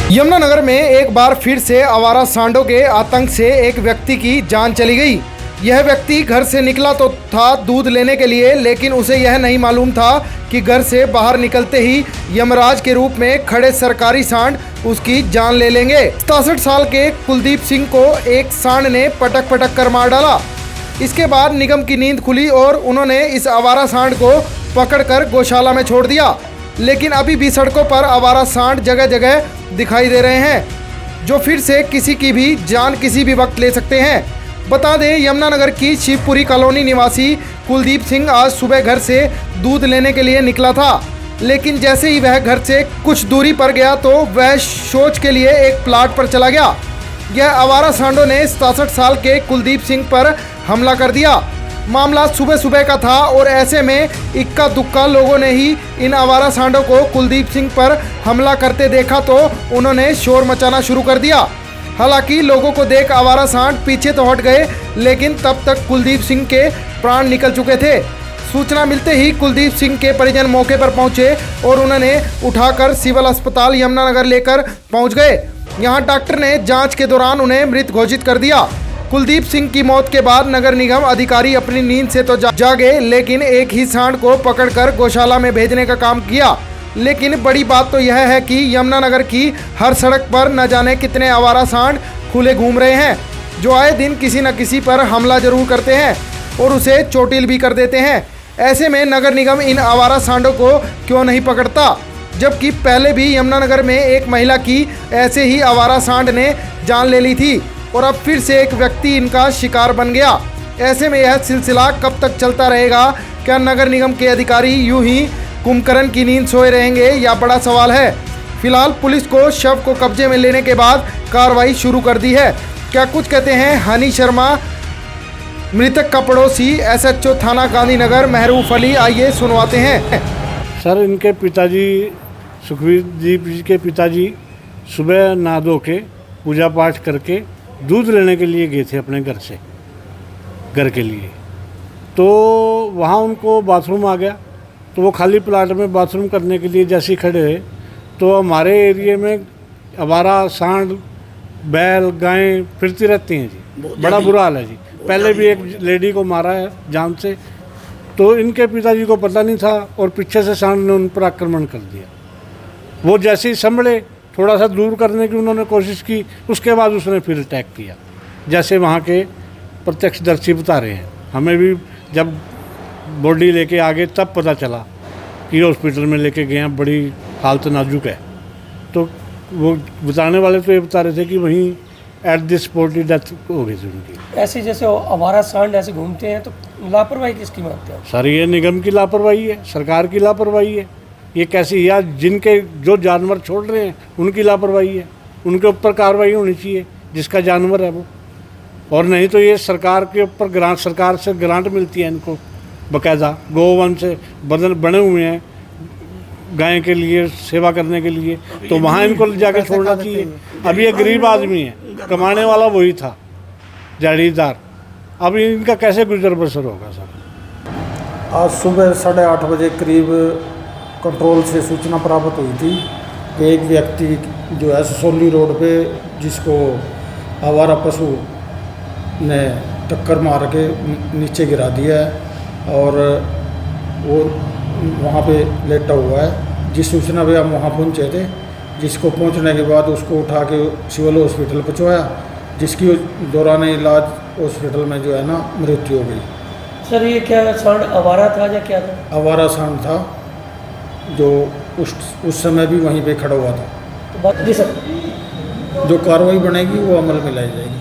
यमुनानगर में एक बार फिर से आवारा सांडों के आतंक से एक व्यक्ति की जान चली गई। यह व्यक्ति घर से निकला तो था दूध लेने के लिए, लेकिन उसे यह नहीं मालूम था कि घर से बाहर निकलते ही यमराज के रूप में खड़े सरकारी सांड उसकी जान ले लेंगे। 67 साल के कुलदीप सिंह को एक सांड ने पटक पटक कर मार डाला। इसके बाद निगम की नींद खुली और उन्होंने इस आवारा सांड को पकड़कर गौशाला में छोड़ दिया। लेकिन अभी भी सड़कों पर आवारा सांड जगह जगह दिखाई दे रहे हैं, जो फिर से किसी की भी जान किसी भी वक्त ले सकते हैं। बता दें, यमुनानगर की शिवपुरी कॉलोनी निवासी कुलदीप सिंह आज सुबह घर से दूध लेने के लिए निकला था, लेकिन जैसे ही वह घर से कुछ दूरी पर गया तो वह शौच के लिए एक प्लाट पर चला गया। यह आवारा सांडों ने 67 साल के कुलदीप सिंह पर हमला कर दिया। मामला सुबह सुबह का था और ऐसे में इक्का दुक्का लोगों ने ही इन आवारा सांडों को कुलदीप सिंह पर हमला करते देखा तो उन्होंने शोर मचाना शुरू कर दिया। हालांकि लोगों को देख आवारा सांड पीछे तो हट गए, लेकिन तब तक कुलदीप सिंह के प्राण निकल चुके थे। सूचना मिलते ही कुलदीप सिंह के परिजन मौके पर पहुंचे और उन्होंने उठाकर सिविल अस्पताल यमुनानगर लेकर पहुंच गए। यहां डॉक्टर ने जांच के दौरान उन्हें मृत घोषित कर दिया। कुलदीप सिंह की मौत के बाद नगर निगम अधिकारी अपनी नींद से तो जागे, लेकिन एक ही सांड को पकड़कर गौशाला में भेजने का काम किया। लेकिन बड़ी बात तो यह है कि यमुनानगर की हर सड़क पर न जाने कितने आवारा सांड खुले घूम रहे हैं, जो आए दिन किसी न किसी पर हमला जरूर करते हैं और उसे चोटिल भी कर देते हैं। ऐसे में नगर निगम इन आवारा सांडों को क्यों नहीं पकड़ता, जबकि पहले भी यमुनानगर में एक महिला की ऐसे ही आवारा सांड ने जान ले ली थी और अब फिर से एक व्यक्ति इनका शिकार बन गया। ऐसे में यह सिलसिला कब तक चलता रहेगा? क्या नगर निगम के अधिकारी यूं ही कुंभकर्ण की नींद सोए रहेंगे, या बड़ा सवाल है। फिलहाल पुलिस को शव को कब्जे में लेने के बाद कार्रवाई शुरू कर दी है। क्या कुछ कहते हैं हनी शर्मा, मृतक का पड़ोसी, SHO थाना गांधीनगर महरूफ अली। आइए सुनवाते हैं। सर, इनके पिताजी सुखवीर जी के पिताजी सुबह नहा धो के पूजा पाठ करके दूध लेने के लिए गए थे अपने घर से, घर के लिए। तो वहाँ उनको बाथरूम आ गया, तो वो खाली प्लाट में बाथरूम करने के लिए जैसे ही खड़े हुए तो हमारे एरिया में आवारा सांड, बैल, गायें फिरती रहती हैं जी। बड़ा बुरा हाल है जी। पहले भी एक लेडी को मारा है जान से। तो इनके पिताजी को पता नहीं था और पीछे से सांड ने उन पर आक्रमण कर दिया। वो जैसे ही संभले, थोड़ा सा दूर करने की उन्होंने कोशिश की, उसके बाद उसने फिर अटैक किया, जैसे वहाँ के प्रत्यक्षदर्शी बता रहे हैं। हमें भी जब बॉडी लेके आ गए तब पता चला कि हॉस्पिटल में लेके गए हैं, बड़ी हालत नाजुक है। तो वो बताने वाले तो ये बता रहे थे कि वहीं at the spot he death हो गई थी उनकी। ऐसे जैसे आवारा सांड ऐसे घूमते हैं, तो लापरवाही किसकी मानते हैं? सर, ये निगम की लापरवाही है, सरकार की लापरवाही है। ये कैसी, या जिनके जो जानवर छोड़ रहे हैं उनकी लापरवाही है। उनके ऊपर कार्रवाई होनी चाहिए, जिसका जानवर है वो। और नहीं तो ये सरकार के ऊपर ग्रांट, सरकार से ग्रांट मिलती है इनको बाकायदा, गोवन से बने हुए हैं गाय के लिए, सेवा करने के लिए। तो वहाँ इनको जाके छोड़ना चाहिए। अब ये गरीब आदमी है, कमाने वाला वही था, जागीरदार। अब इनका कैसे गुजर बसर होगा सर? आज सुबह 8:30 बजे करीब कंट्रोल से सूचना प्राप्त हुई थी कि एक व्यक्ति जो है सोली रोड पे, जिसको आवारा पशु ने टक्कर मार के नीचे गिरा दिया है और वो वहाँ पे लेटा हुआ है। जिस सूचना पे हम वहाँ पहुँचे थे, जिसको पहुँचने के बाद उसको उठा के सिविल हॉस्पिटल पहुँचाया, जिसकी दौरान इलाज हॉस्पिटल में जो है ना मृत्यु हो गई। सर, ये क्या सांड आवारा था या क्या था? आवारा सांड था, जो उस समय भी वहीं पे खड़ा हुआ था। तो बात जी सर, जो कार्रवाई बनेगी वो अमल में लाई जाएगी।